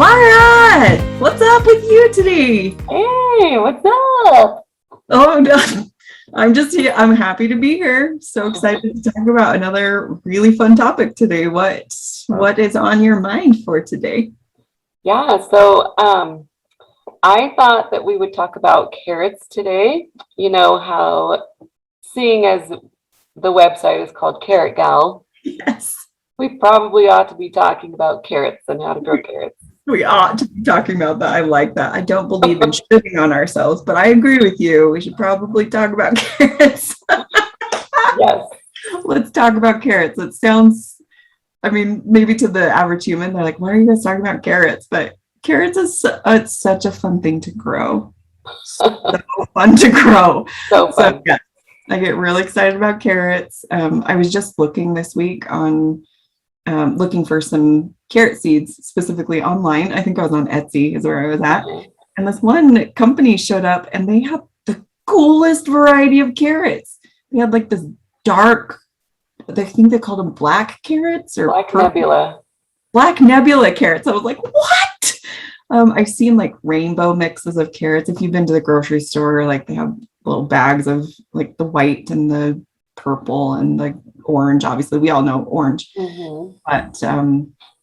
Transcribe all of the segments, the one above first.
Laura, what's up with you today? Hey, what's up? Oh, no. I'm just here. I'm happy to be here. So excited to talk about another really fun topic today. What is on your mind for today? Yeah, so I thought that we would talk about carrots today. You know how, seeing as the website is called Carrotgal, Yes, we probably ought to be talking about carrots and how to grow carrots. we ought to be talking about that. I like that. I don't believe in shitting on ourselves, but I agree with you. We should probably talk about carrots. Yes. Let's talk about carrots. It sounds, I mean, maybe to the average human, they're like, why are you guys talking about carrots? But carrots is it's such a fun thing to grow. So fun to grow. So So fun. yeah, I get really excited about carrots. I was just looking this week on looking for some carrot seeds specifically online. I think I was on Etsy is where I was at. And this one company showed up and they had the coolest variety of carrots. They had like this dark, I think they called them black carrots or Black Nebula. black Nebula carrots. I was like, what? I've seen like rainbow mixes of carrots. If you've been to the grocery store, like they have little bags of like the white and the purple and the orange. Obviously, we all know orange, but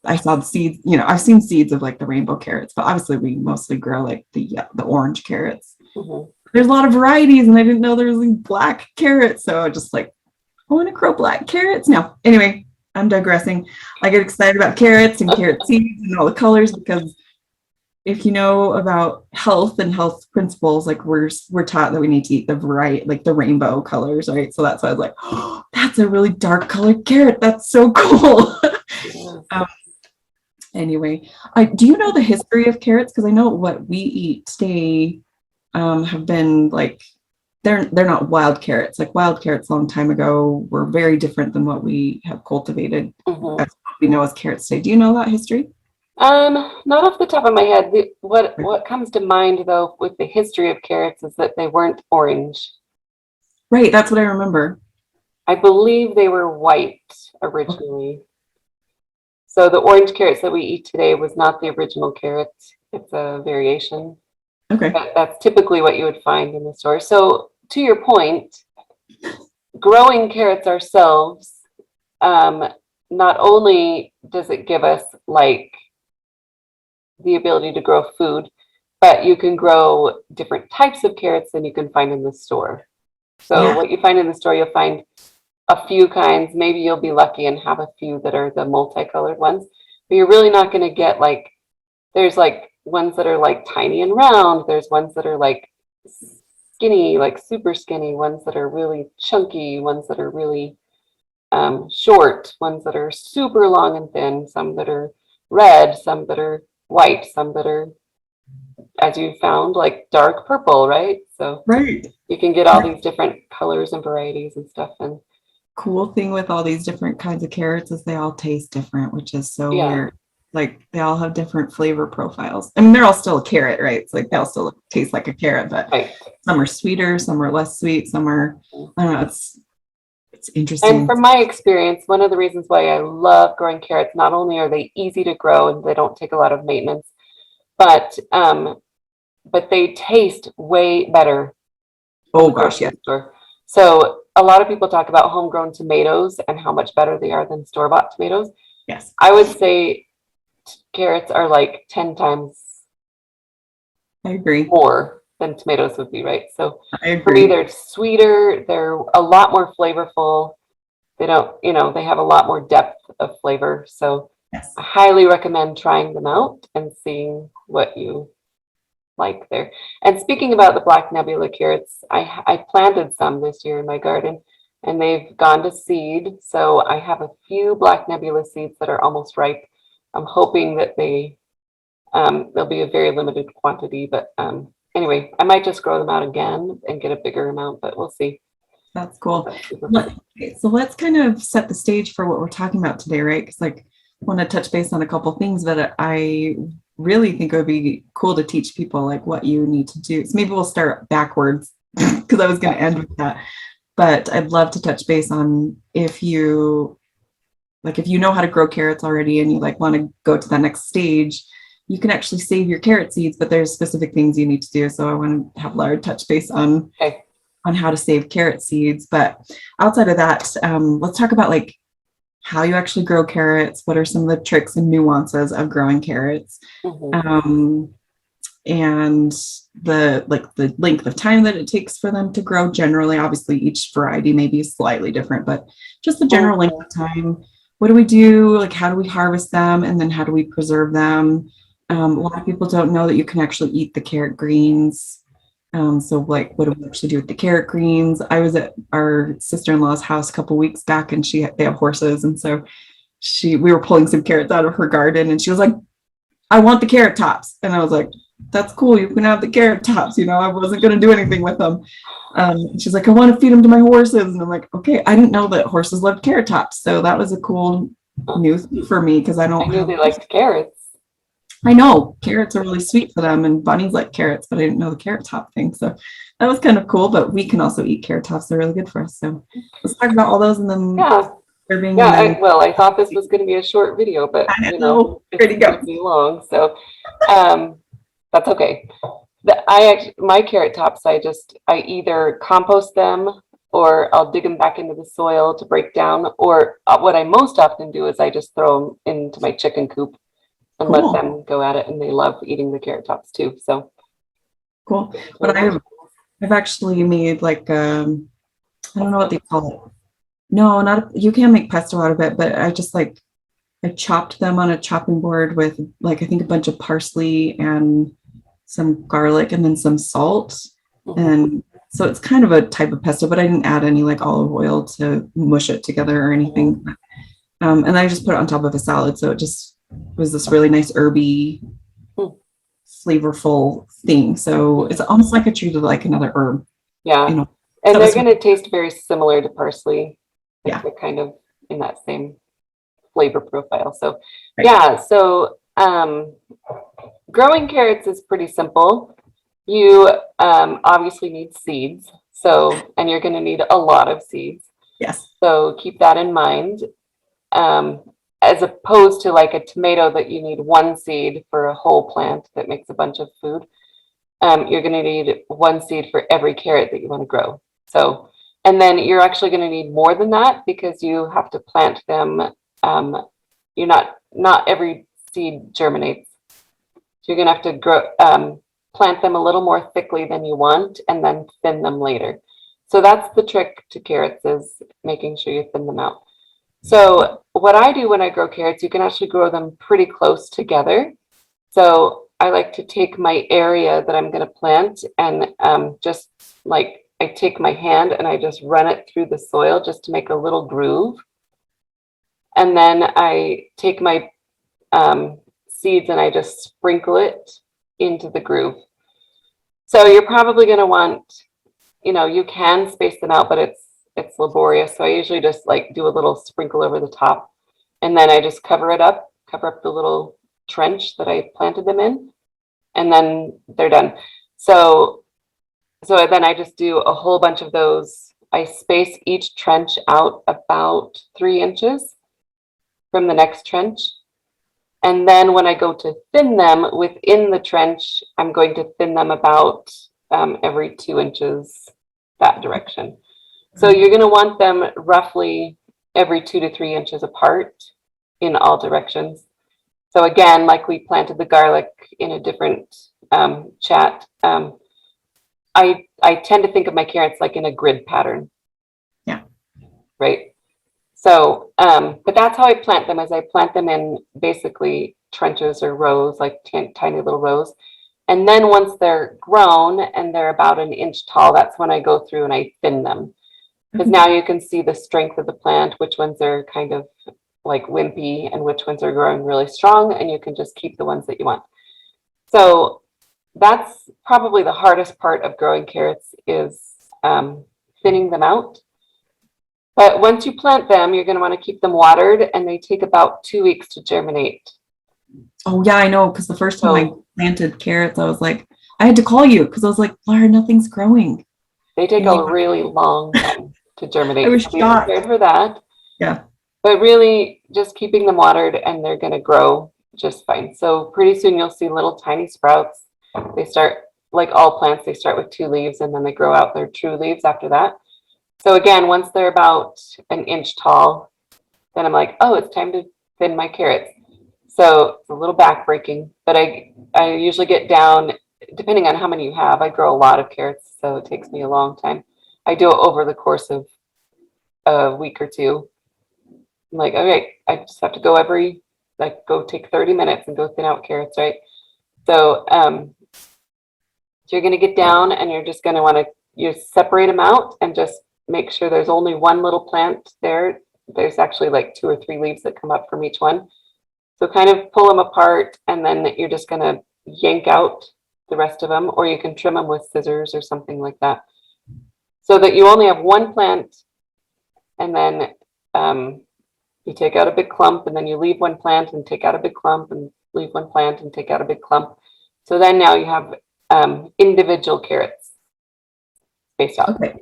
I saw the seeds. You know, I've seen seeds of like the rainbow carrots, but obviously we mostly grow like the orange carrots. There's a lot of varieties, and I didn't know there was like black carrots. So I just like, I want to grow black carrots now. Anyway, I'm digressing. I get excited about carrots and carrot seeds and all the colors because if you know about health and health principles, like we're taught that we need to eat the variety, like the rainbow colors, right? So that's why I was like, oh, that's a really dark colored carrot. That's so cool. Anyway, do you know the history of carrots? Because I know what we eat today have been like they're not wild carrots. Like wild carrots a long time ago were very different than what we have cultivated. That's what we know as carrots today. Do you know that history? Not off the top of my head. What comes to mind though with the history of carrots is that they weren't orange. Right, that's what I remember. I believe they were white originally. So the orange carrots that we eat today was not the original carrot. It's a variation. Okay. That's typically what you would find in the store. So to your point, growing carrots ourselves, not only does it give us like the ability to grow food, but you can grow different types of carrots than you can find in the store. So what you find in the store, you'll find a few kinds. Maybe you'll be lucky and have a few that are the multicolored ones, but you're really not going to get like, there's like ones that are like tiny and round. There's ones that are like skinny, like super skinny, ones that are really chunky, ones that are really short, ones that are super long and thin, some that are red, some that are white, some that are, as you found, like dark purple, right? So right. You can get all these different colors and varieties and stuff. And cool thing with all these different kinds of carrots is they all taste different, which is so weird. Like they all have different flavor profiles. I mean, they're all still a carrot, right? It's like they all still taste like a carrot, but some are sweeter, some are less sweet, some are, I don't know, it's interesting. And from my experience, one of the reasons why I love growing carrots, not only are they easy to grow and they don't take a lot of maintenance, but they taste way better. Oh gosh, yeah. So a lot of people talk about homegrown tomatoes and how much better they are than store-bought tomatoes. Yes. I would say carrots are like 10 times I agree more than tomatoes would be, right? So I agree. For me, they're sweeter, they're a lot more flavorful. They don't, they have a lot more depth of flavor. So I highly recommend trying them out and seeing what you like there. And speaking about the black nebula carrots, I planted some this year in my garden and they've gone to seed. So I have a few black nebula seeds that are almost ripe. I'm hoping that there'll be a very limited quantity, but anyway, I might just grow them out again and get a bigger amount, but we'll see. That's cool. Okay, so let's kind of set the stage for what we're talking about today, right? Because like I want to touch base on a couple things that I really think it would be cool to teach people, like what you need to do. So maybe we'll start backwards because I was going to end with that. But I'd love to touch base on if you know how to grow carrots already and you like want to go to the next stage, you can actually save your carrot seeds, but there's specific things you need to do. So I want to have Laura touch base on how to save carrot seeds. But outside of that, let's talk about like how you actually grow carrots. What are some of the tricks and nuances of growing carrots? And the length of time that it takes for them to grow. Generally, obviously each variety may be slightly different, but just the general length of time. What do we do? Like, how do we harvest them? And then how do we preserve them? A lot of people don't know that you can actually eat the carrot greens. So like, what do we actually do with the carrot greens? I was at our sister-in-law's house a couple weeks back, and they have horses. And so we were pulling some carrots out of her garden, and she was like, I want the carrot tops. And I was like, that's cool. You can have the carrot tops. You know, I wasn't going to do anything with them. She's like, I want to feed them to my horses. And I'm like, okay, I didn't know that horses loved carrot tops. So that was a cool news for me, because I knew they liked carrots. I know carrots are really sweet for them, and bunnies like carrots, but I didn't know the carrot top thing. So that was kind of cool, but we can also eat carrot tops. They're really good for us. So let's talk about all those, and then I thought this was going to be a short video, but it's pretty long. So that's okay. My carrot tops, I either compost them, or I'll dig them back into the soil to break down, or what I most often do is I just throw them into my chicken coop and let them go at it, and they love eating the carrot tops too. So cool. But I've actually made like I don't know what they call it. No, you can make pesto out of it, but I just I chopped them on a chopping board with I think a bunch of parsley and some garlic and then some salt. And so it's kind of a type of pesto, but I didn't add any olive oil to mush it together or anything. And I just put it on top of a salad. So it just was this really nice herby, flavorful thing. So it's almost like I treated it like another herb. Yeah. And they're going to taste very similar to parsley. They're kind of in that same flavor profile. So so growing carrots is pretty simple. You obviously need seeds. And you're going to need a lot of seeds. Yes. So keep that in mind. As opposed to a tomato that you need one seed for a whole plant that makes a bunch of food. You're going to need one seed for every carrot that you want to grow. So, and then you're actually going to need more than that, because you have to plant them. Not every seed germinates. So you're going to have to plant them a little more thickly than you want, and then thin them later. So that's the trick to carrots, is making sure you thin them out. So what I do when I grow carrots, you can actually grow them pretty close together. So I like to take my area that I'm going to plant, and I take my hand and I just run it through the soil just to make a little groove. And then I take my seeds and I just sprinkle it into the groove. So you're probably going to want, you can space them out, but it's laborious. So I usually just do a little sprinkle over the top, and then I just cover up the little trench that I planted them in, and then they're done. So then I just do a whole bunch of those. I space each trench out about 3 inches from the next trench. And then when I go to thin them within the trench, I'm going to thin them about every 2 inches that direction. So you're going to want them roughly every 2 to 3 inches apart in all directions. So again, we planted the garlic in a different chat, I tend to think of my carrots in a grid pattern. Yeah. Right. So, but that's how I plant them, is I plant them in basically trenches or rows, tiny little rows. And then once they're grown and they're about 1 inch tall, that's when I go through and I thin them. Because now you can see the strength of the plant, which ones are kind of wimpy and which ones are growing really strong, and you can just keep the ones that you want. So that's probably the hardest part of growing carrots, is thinning them out. But once you plant them, you're going to want to keep them watered, and they take about 2 weeks to germinate. Oh yeah, I know, because the first time I planted carrots, I was I had to call you, because I was like, Laura, nothing's growing. They take a really long time to germinate. I was shocked. Prepared for that. Yeah. But really, just keeping them watered, and they're going to grow just fine. So pretty soon you'll see little tiny sprouts. They start, like all plants, they start with 2 leaves and then they grow out their true leaves after that. So again, once they're about an inch tall, then I'm like, oh, it's time to thin my carrots. So it's a little backbreaking, but I usually get down, depending on how many you have. I grow a lot of carrots, so it takes me a long time. I do it over the course of a week or two. I'm like, okay, I just have to go go take 30 minutes and go thin out carrots, right? So, so you're going to get down and you're just going to want to, you separate them out and just make sure there's only one little plant there. There's actually like 2 or 3 leaves that come up from each one. So kind of pull them apart and then you're just going to yank out the rest of them, or you can trim them with scissors or something like that. So that you only have one plant, and then you take out a big clump and then you leave one plant and take out a big clump and leave one plant and take out a big clump. So then now you have individual carrots spaced out. Okay.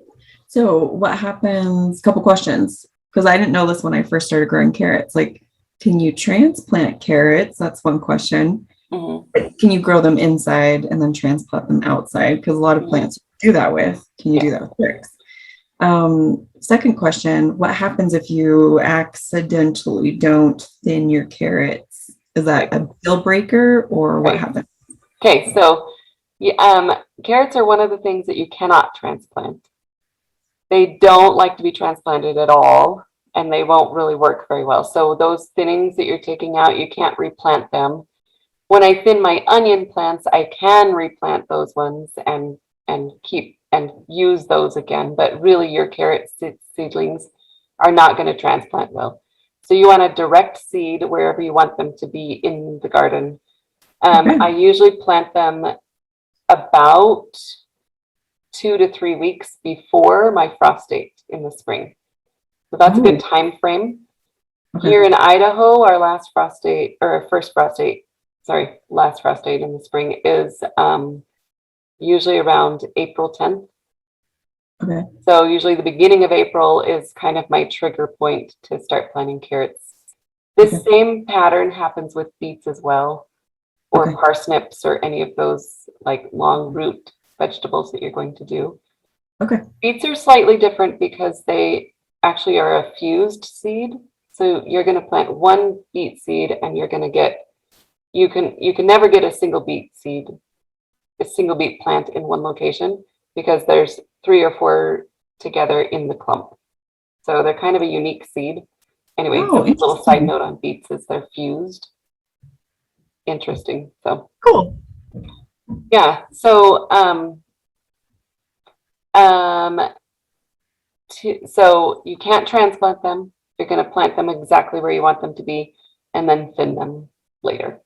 So what happens, couple questions, because I didn't know this when I first started growing carrots. Like, can you transplant carrots? That's one question. Mm-hmm. Can you grow them inside and then transplant them outside? Because a lot of plants do that with. Can you do that with bricks? Second question, what happens if you accidentally don't thin your carrots? Is that a deal breaker or what happens? Okay, so carrots are one of the things that you cannot transplant. They don't like to be transplanted at all, and they won't really work very well. So those thinnings that you're taking out, you can't replant them. When I thin my onion plants, I can replant those ones and keep and use those again. But really, your carrot seedlings are not going to transplant well. So you want to direct seed wherever you want them to be in the garden. I usually plant them about 2 to 3 weeks before my frost date in the spring. So that's a good time frame. Here in Idaho, our last frost date in the spring is usually around April 10th. Okay. So usually the beginning of April is kind of my trigger point to start planting carrots. This same pattern happens with beets as well, or parsnips, or any of those like long root vegetables that you're going to do. Okay. Beets are slightly different because they actually are a fused seed. So you're going to plant one beet seed and you're going to get, you can never get a single beet plant in one location because there's 3 or 4 together in the clump. So they're kind of a unique seed. Anyway, so a little side note on beets is they're fused. Interesting. So cool. Yeah. So so you can't transplant them. You're going to plant them exactly where you want them to be and then thin them later.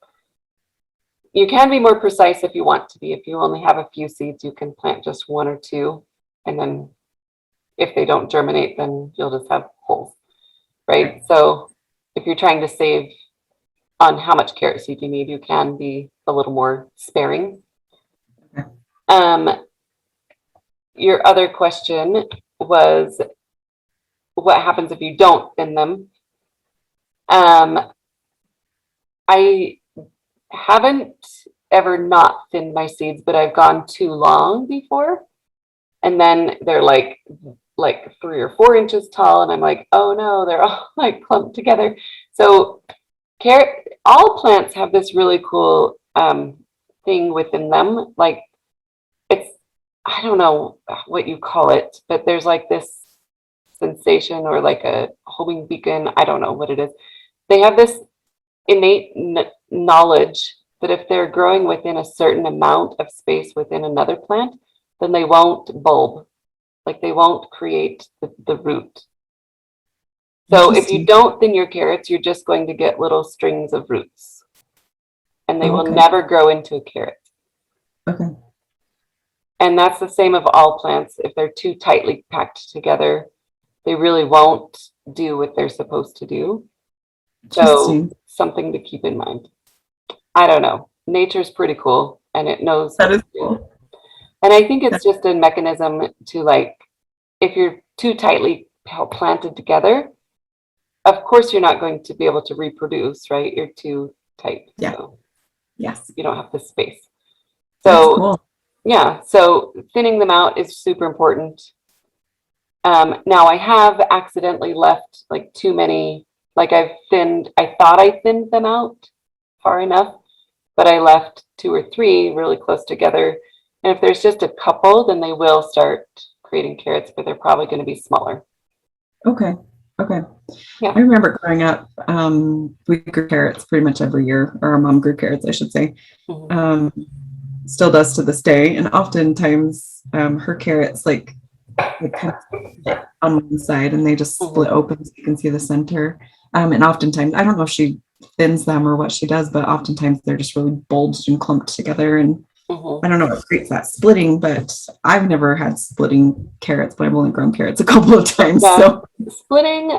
You can be more precise if you want to be. If you only have a few seeds, you can plant just 1 or 2. And then if they don't germinate, then you'll just have holes, right? So if you're trying to save on how much carrot seed you need, you can be a little more sparing. Your other question was, what happens if you don't thin them? I haven't ever not thinned my seeds, but I've gone too long before. And then they're like 3 or 4 inches tall. And I'm like, oh no, they're all like clumped together. So all plants have this really cool thing within them. Like I don't know what you call it, but there's like this sensation or like a homing beacon. I don't know what it is. They have this innate knowledge that if they're growing within a certain amount of space within another plant, then they won't bulb. Like they won't create the root. So if you don't thin your carrots, you're just going to get little strings of roots. And they will never grow into a carrot. Okay. And that's the same of all plants. If they're too tightly packed together, they really won't do what they're supposed to do. So something to keep in mind. I don't know. Nature's pretty cool and it knows. That is cool. And I think it's just a mechanism to like, if you're too tightly planted together, of course you're not going to be able to reproduce, right? You're too type. Yeah. So Yes. you don't have the space. That's So cool. yeah, so thinning them out is super important. Now I have accidentally left like too many, like I thought I thinned them out far enough, but I left 2 or 3 really close together. And if there's just a couple, then they will start creating carrots, but they're probably going to be smaller. Okay. Okay. Yeah. I remember growing up, we grew carrots pretty much every year, or our mom grew carrots, I should say. Mhm. Still does to this day. And oftentimes, her carrots like kind of split on one side and they just split Mhm. open so you can see the center. And oftentimes, I don't know if she thins them or what she does, but oftentimes they're just really bulged and clumped together. And Mhm. I don't know what creates that splitting, but I've never had splitting carrots, but I've only grown carrots a couple of times. Yeah. So Splitting,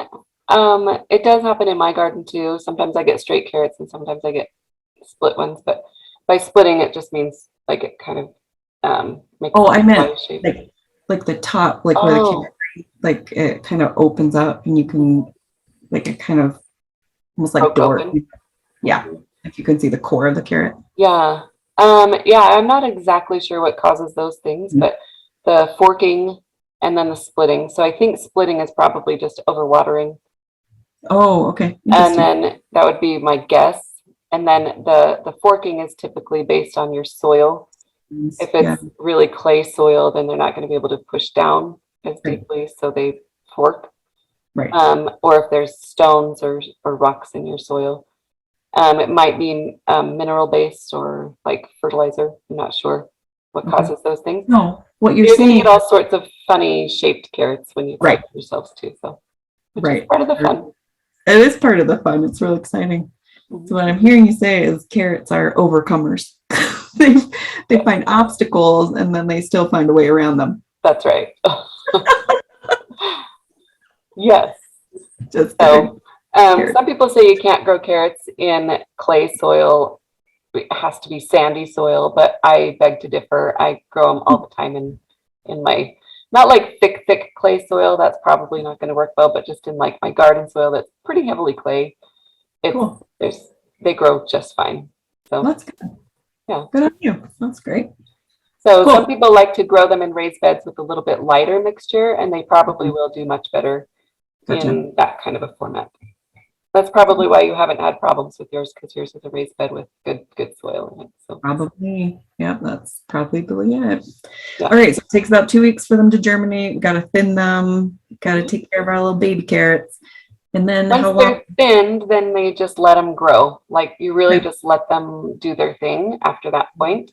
it does happen in my garden too. Sometimes I get straight carrots and sometimes I get split ones, but by splitting, it just means like it kind of makes oh, a I meant Y shape. like the top, like where the Oh, carrot, like it kind of opens up and you can like it kind of almost like broke door. open. Yeah, Mhm. if you can see the core of the carrot. Yeah. Yeah, I'm not exactly sure what causes those things, Mhm. but the forking and then the splitting. So I think splitting is probably just overwatering. Oh, okay, And interesting. then that would be my guess. And then the forking is typically based on your soil. If Yeah, it's really clay soil, then they're not going to be able to push down as right, deeply, so they fork. right. Or if there's stones or rocks in your soil. It might be mineral based or like fertilizer. I'm not sure what Okay. causes those things. No, what you're You're going to saying, get all sorts of funny shaped carrots when you grow right, them yourselves too. So, which is right. part of the fun. It is part of the fun. It's really exciting. So Mhm. what I'm hearing you say is carrots are overcomers. they they Yes, find obstacles and then they still find a way around them. that's right. Yes. Just kidding. So, Carrots. some people say you can't grow carrots in clay soil. It has to be sandy soil, but I beg to differ. I grow them all the time in my not like thick clay soil. That's probably not going to work well, but just in like my garden soil that's pretty heavily clay. It's Cool. there's they grow just fine. So That's good. yeah. Good on you. That's great. So some Cool. people like to grow them in raised beds with a little bit lighter mixture, and they probably Mhm. will do much better Gotcha. in that kind of a format. That's probably why you haven't had problems with yours, because yours is a raised bed with good soil in it. So Probably. Yeah, that's probably it. yeah. All right. So it takes about 2 weeks for them to germinate. We got to thin them. Got to Mhm. take care of our little baby carrots. And then Once how long? they're thinned, then they just let them grow. Like you really Okay. just let them do their thing after that point.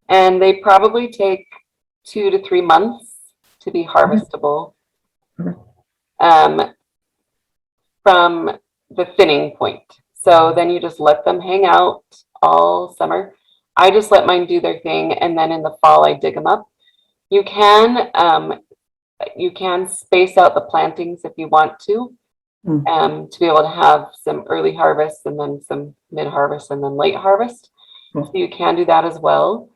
And they probably take 2 to 3 months to be Okay. harvestable Okay. um, from the thinning point. So then you just let them hang out all summer. I just let mine do their thing, and then in the fall I dig them up. You can you can space out the plantings if you want Hmm. to be able to have some early harvest and then some mid harvest and then late harvest. So Cool. you can do that as well.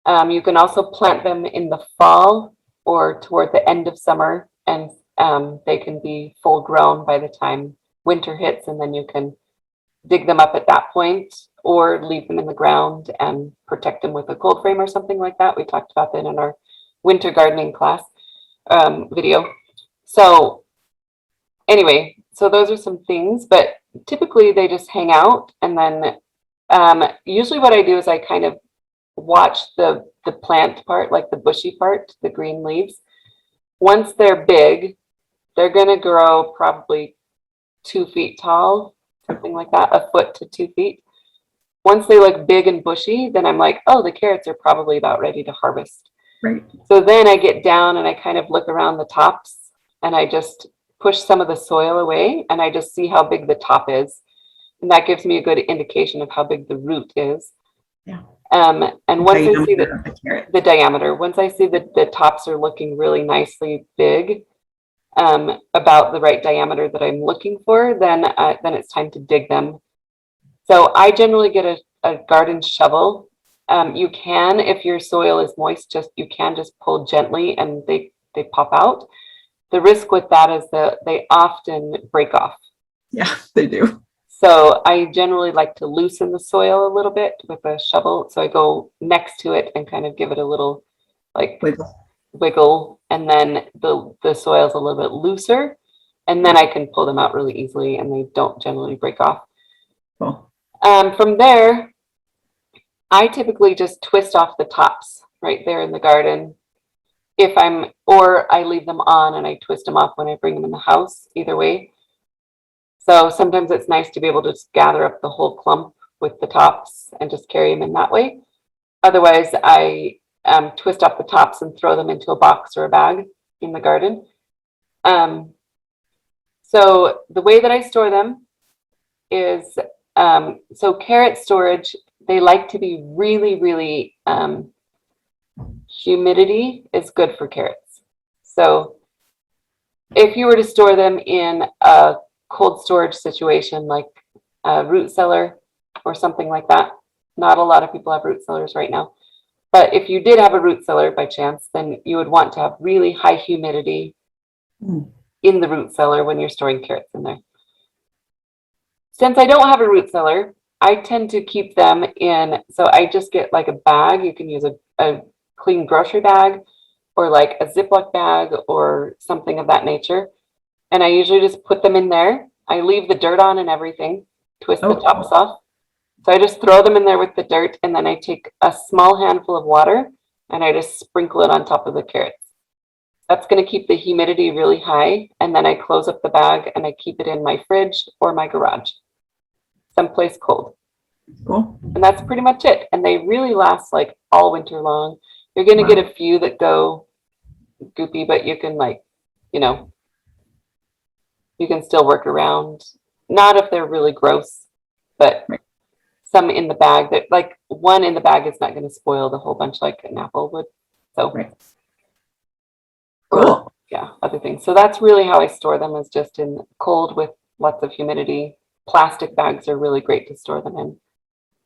You can also plant them in the fall or toward the end of summer, and they can be full grown by the time winter hits, and then you can dig them up at that point or leave them in the ground and protect them with a cold frame or something like that. We talked about that in our winter gardening class video. So anyway, so those are some things, but typically they just hang out, and then usually what I do is I kind of watch the plant part, like the bushy part, the green leaves. Once they're big, they're gonna grow probably 2 feet tall, something like that, a foot to 2 feet. Once they look big and bushy, then I'm like, oh, the carrots are probably about ready to harvest. Right. So then I get down and I kind of look around the tops and I just push some of the soil away and I just see how big the top is. And that gives me a good indication of how big the root is. Yeah. And once I see Diameter of the carrot. the diameter, once I see that the tops are looking really nicely big, about the right diameter that I'm looking for, then it's time to dig them. So I generally get a garden shovel. You can, if your soil is moist, you can just pull gently and they pop out. The risk with that is that they often break off. Yeah, they do. So I generally like to loosen the soil a little bit with a shovel. So I go next to it and kind of give it a little like wiggle, and then the soil's a little bit looser, and then I can pull them out really easily and they don't generally break off. Cool. From there, I typically just twist off the tops right there in the garden. Or I leave them on and I twist them off when I bring them in the house, either way. So sometimes it's nice to be able to just gather up the whole clump with the tops and just carry them in that way. Otherwise, I twist off the tops and throw them into a box or a bag in the garden. So the way that I store them is, so carrot storage, they like to be really, really, humidity is good for carrots. So if you were to store them in a cold storage situation like a root cellar or something like that, not a lot of people have root cellars right now, but if you did have a root cellar by chance, then you would want to have really high humidity in the root cellar when you're storing carrots in there. Since I don't have a root cellar, I tend to keep them in, so I just get like a bag. You can use a clean grocery bag or like a Ziploc bag or something of that nature. And I usually just put them in there. I leave the dirt on and everything, twist the tops off. So I just throw them in there with the dirt, and then I take a small handful of water and I just sprinkle it on top of the carrots. That's going to keep the humidity really high. And then I close up the bag and I keep it in my fridge or my garage, someplace cold. Cool. And that's pretty much it. And they really last like all winter long. You're going to get a few that go goopy, but you can you can still work around. Not if they're really gross, but some in the bag that like one in the bag is not going to spoil the whole bunch like an apple would. So cool. Other things. So that's really how I store them, is just in cold with lots of humidity. Plastic bags are really great to store them in.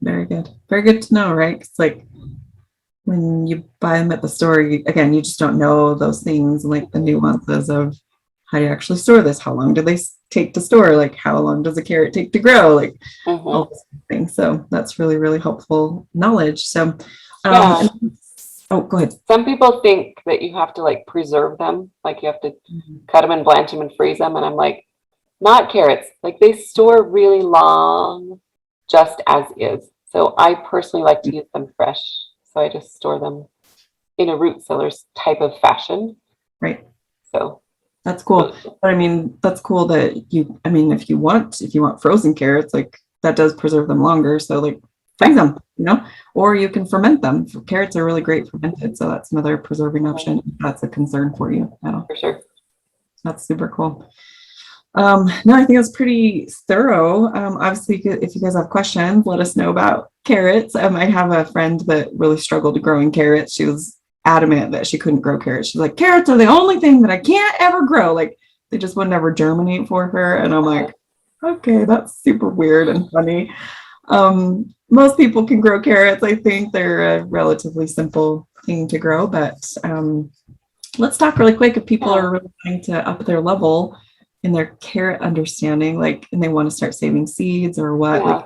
Very good. Very good to know, right? It's like when you buy them at the store, you just don't know those things, like the nuances of how do you actually store this? How long do they take to store? Like how long does a carrot take to grow? Like all those things. So that's really, really helpful knowledge. So, oh, go ahead. Some people think that you have to like preserve them, like you have to cut them and blanch them and freeze them. And I'm like, not carrots. Like they store really long, just as is. So I personally like to use them fresh. So I just store them in a root cellar type of fashion. Right. So that's cool. But I mean, that's cool that if you want frozen carrots, like that does preserve them longer. So like freeze them, or you can ferment them. Carrots are really great fermented. So that's another preserving option. If that's a concern for you. For sure. That's super cool. No, I think it was pretty thorough. Obviously, if you guys have questions, let us know about carrots. I have a friend that really struggled growing carrots. She was adamant that she couldn't grow carrots. She's like, carrots are the only thing that I can't ever grow. Like they just would never germinate for her. And I'm like, okay, that's super weird and funny. Most people can grow carrots. I think they're a relatively simple thing to grow, but let's talk really quick if people are really trying to up their level in their carrot understanding, like, and they want to start saving seeds or what, like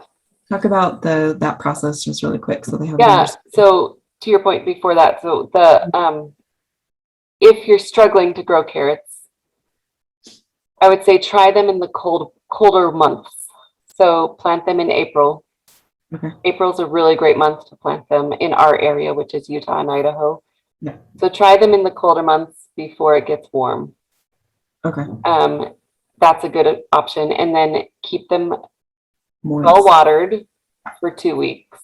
talk about that process just really quick so they have so to your point before that, so the if you're struggling to grow carrots, I would say try them in the colder months. So plant them in April. April's a really great month to plant them in our area, which is Utah and Idaho. So try them in the colder months before it gets warm. That's a good option. And then keep them well watered for 2 weeks.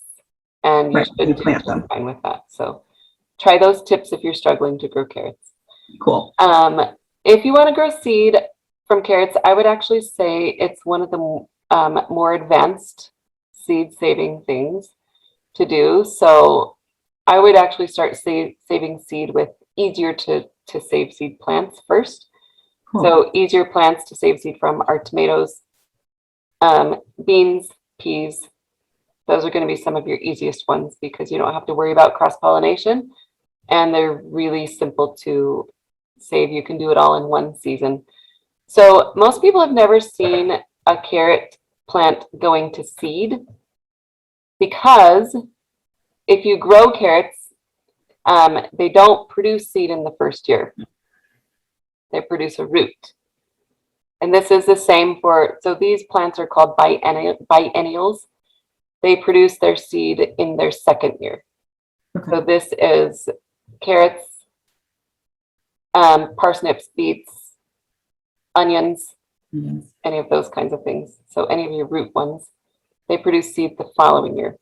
And you should do fine with that. So try those tips if you're struggling to grow carrots. Cool. If you want to grow seed from carrots, I would actually say it's one of the more advanced seed saving things to do. So I would actually start saving seed with easier to save seed plants first. Cool. So easier plants to save seed from are tomatoes, beans, peas. Those are going to be some of your easiest ones because you don't have to worry about cross-pollination and they're really simple to save. You can do it all in one season. So most people have never seen a carrot plant going to seed, because if you grow carrots, they don't produce seed in the first year. They produce a root. And this is the same for, so these plants are called biennials. They produce their seed in their second year. Okay. So this is carrots, parsnips, beets, onions, Yes. any of those kinds of things. So any of your root ones, they produce seed the following year.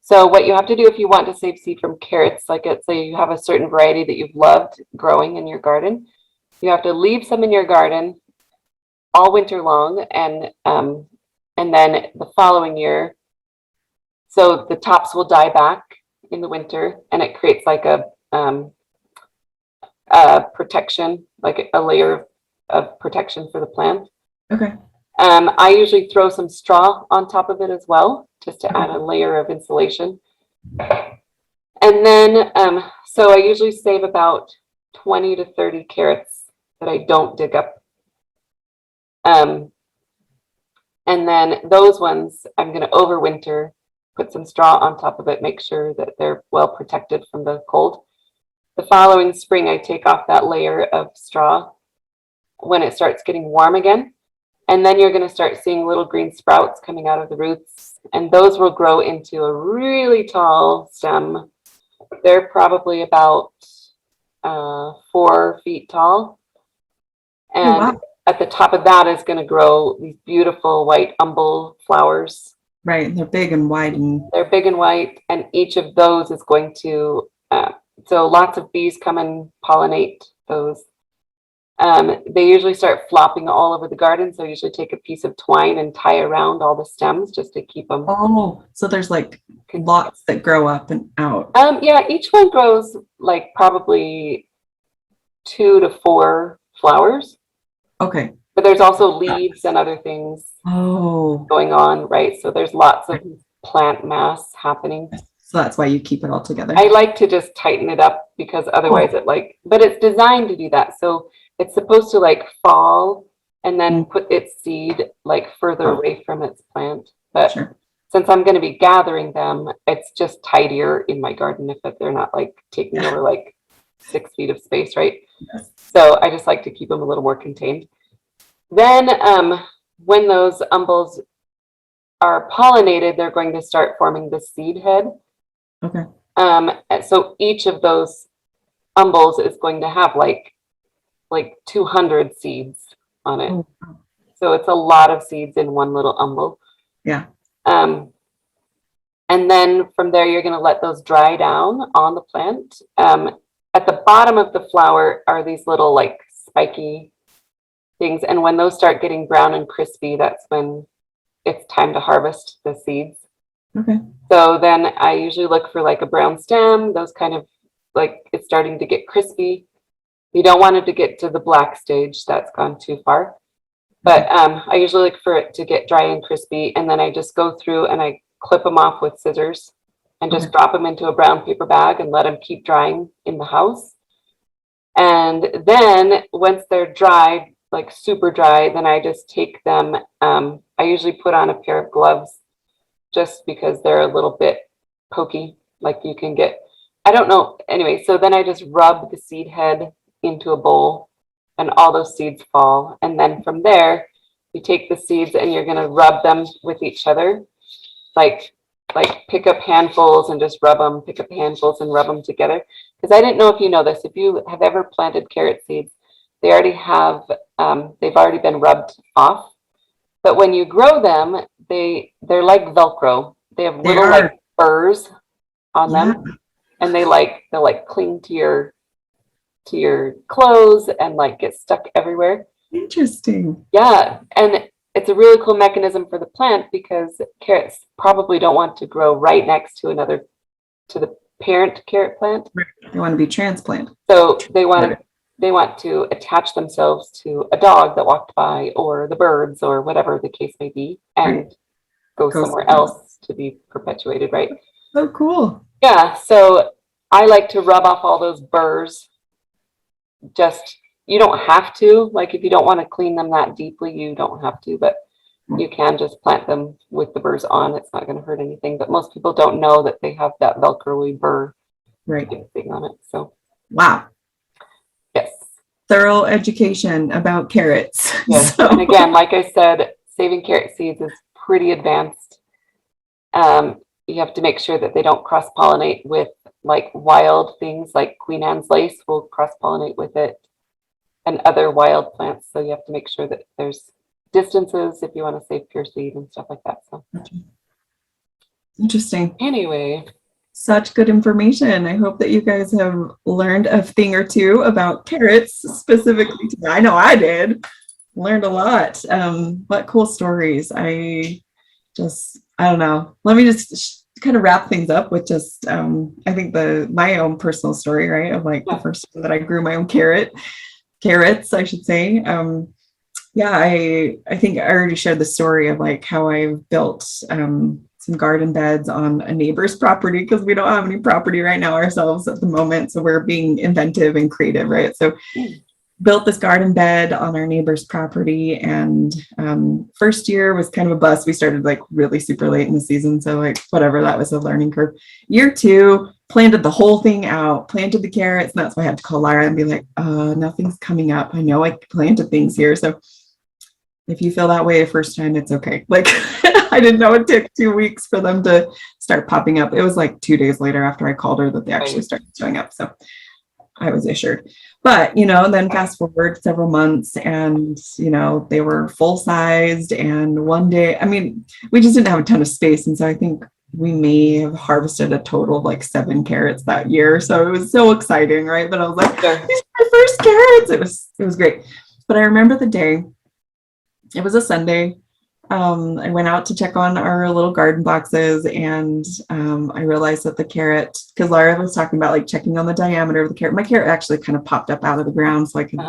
So what you have to do if you want to save seed from carrots, like let's say you have a certain variety that you've loved growing in your garden, you have to leave some in your garden all winter long, and then the following year, so the tops will die back in the winter, and it creates like a protection, like a layer of protection for the plant. Okay. I usually throw some straw on top of it as well, just to add a layer of insulation. And then, so I usually save about 20 to 30 carrots that I don't dig up. And then those ones I'm going to overwinter, put some straw on top of it, make sure that they're well protected from the cold. The following spring, I take off that layer of straw when it starts getting warm again. And then you're going to start seeing little green sprouts coming out of the roots. And those will grow into a really tall stem. They're probably about 4 feet tall. And wow. At the top of that is going to grow these beautiful white umbel flowers. Right. They're big and wide. And They're big and white. And each of those is going to, so lots of bees come and pollinate those. They usually start flopping all over the garden. So I usually take a piece of twine and tie around all the stems just to keep them. oh, so there's like lots that grow up and out. Yeah, each one grows like probably 2 to 4 flowers. Okay. But there's also leaves and other things going on, right? So there's lots of plant mass happening. So that's why you keep it all together. I like to just tighten it up because otherwise but it's designed to do that. So it's supposed to like fall and then put its seed like further away from its plant. But since I'm going to be gathering them, it's just tidier in my garden if they're not like taking over like 6 feet of space, right? Yes. So I just like to keep them a little more contained. Then when those umbels are pollinated, they're going to start forming the seed head. Okay. So each of those umbels is going to have like 200 seeds on it. Oh. So it's a lot of seeds in one little umbel. Yeah. And then from there, you're going to let those dry down on the plant. At the bottom of the flower are these little like spiky things. And when those start getting brown and crispy, that's when it's time to harvest the seeds. Okay. So then I usually look for like a brown stem, those kind of like it's starting to get crispy. You don't want it to get to the black stage, that's gone too far. But I usually look for it to get dry and crispy. And then I just go through and I clip them off with scissors and just drop them into a brown paper bag and let them keep drying in the house. And then once they're dry, like super dry, then I just take them. I usually put on a pair of gloves just because they're a little bit pokey, like you can get, I don't know. Anyway, so then I just rub the seed head into a bowl and all those seeds fall. And then from there, you take the seeds and you're going to rub them with each other. Like pick up handfuls and just rub them, pick up handfuls and rub them together. Because I didn't know if you know this, if you have ever planted carrot seeds, they already have, they've already been rubbed off. But when you grow them, they're like Velcro. They have little like burrs on them, and they'll cling to your clothes and like get stuck everywhere. Interesting. Yeah, and it's a really cool mechanism for the plant because carrots probably don't want to grow right next to the parent carrot plant. They want to be transplanted. So they want to attach themselves to a dog that walked by or the birds or whatever the case may be and go somewhere else to be perpetuated, right? So cool. Yeah, so I like to rub off all those burrs. Just, you don't have to, like if you don't want to clean them that deeply, you don't have to, but you can just plant them with the burrs on. It's not going to hurt anything, but most people don't know that they have that Velcro-y burr Right. thing on it. So, wow. yes. Thorough education about carrots. Yes. So. And again, like I said, saving carrot seeds is pretty advanced. You have to make sure that they don't cross-pollinate with like wild things, like Queen Anne's lace will cross-pollinate with it, and other wild plants. So you have to make sure that there's distances if you want to save pure seed and stuff like that. So interesting. Anyway, such good information. I hope that you guys have learned a thing or two about carrots specifically today. I know I did. Learned a lot. What cool stories. I don't know. Let me just kind of wrap things up with just I think my own personal story, right? Of like the first time that I grew my own carrots, I should say. I think I already shared the story of like how I've built some garden beds on a neighbor's property because we don't have any property right now ourselves at the moment. So we're being inventive and creative, right? So built this garden bed on our neighbor's property, and first year was kind of a bust. We started like really super late in the season, so like whatever, that was a learning curve. Year 2, planted the whole thing out, planted the carrots, and that's why I had to call Laura and be like, nothing's coming up. I know I planted things here. So if you feel that way the first time, it's okay. Like I didn't know it took 2 weeks for them to start popping up. It was like 2 days later after I called her that they actually started showing up. So I was assured. But, then fast forward several months and, they were full sized. And one day, we just didn't have a ton of space. And so I think we may have harvested a total of like 7 carrots that year. So it was so exciting, right? But I was like, these are my first carrots. It was great. But I remember the day, it was a Sunday. I went out to check on our little garden boxes, and I realized that the carrot, because Laura was talking about like checking on the diameter of the carrot. My carrot actually kind of popped up out of the ground so I could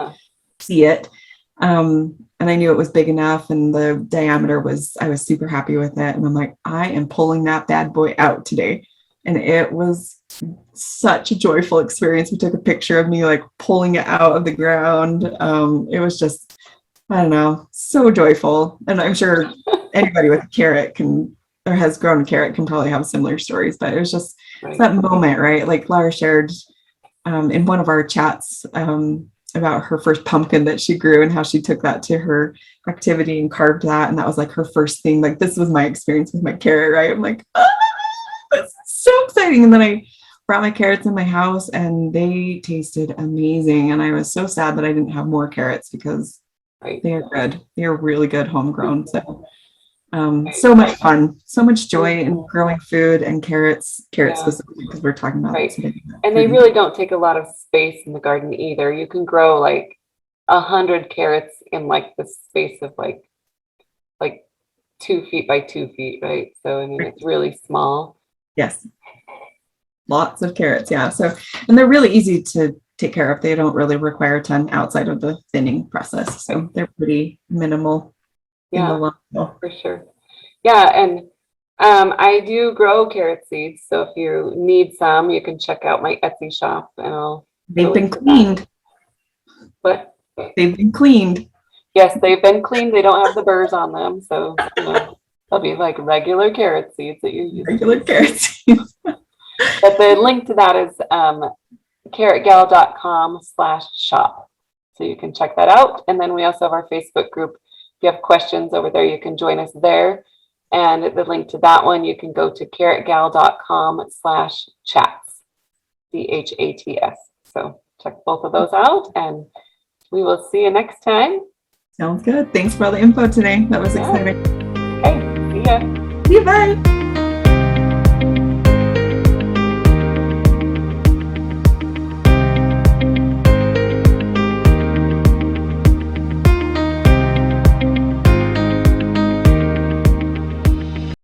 see it. And I knew it was big enough, and the diameter I was super happy with it. And I'm like, I am pulling that bad boy out today. And it was such a joyful experience. We took a picture of me like pulling it out of the ground. It was just, I don't know, so joyful. And I'm sure anybody with a carrot or has grown a carrot can probably have similar stories, but it was just that moment, right? Like Laura shared in one of our chats about her first pumpkin that she grew and how she took that to her activity and carved that. And that was like her first thing. Like, this was my experience with my carrot, right? I'm like, that's so exciting. And then I brought my carrots in my house and they tasted amazing. And I was so sad that I didn't have more carrots because they are good. They are really good homegrown. So so much fun, so much joy in growing food and carrots specifically, because we're talking about it today. And they really don't take a lot of space in the garden either. You can grow like 100 carrots in like the space of like 2 feet by 2 feet, right? So it's really small. Yes, lots of carrots. Yeah. So, and they're really easy to take care of. They don't really require a ton outside of the thinning process. So they're pretty minimal. Yeah, for sure. Yeah. And I do grow carrot seeds. So if you need some, you can check out my Etsy shop and they've been cleaned. What? They've been cleaned. Yes, they've been cleaned. They don't have the burrs on them. So, they'll be like regular carrot seeds that you use. Regular carrot seeds. But the link to that is carrotgal.com/shop. So you can check that out. And then we also have our Facebook group. If you have questions over there, you can join us there. And the link to that one, you can go to carrotgal.com/chats, CHATS. So check both of those out, and we will see you next time. Sounds good. Thanks for all the info today. That was exciting. Okay, see ya. See you, bye.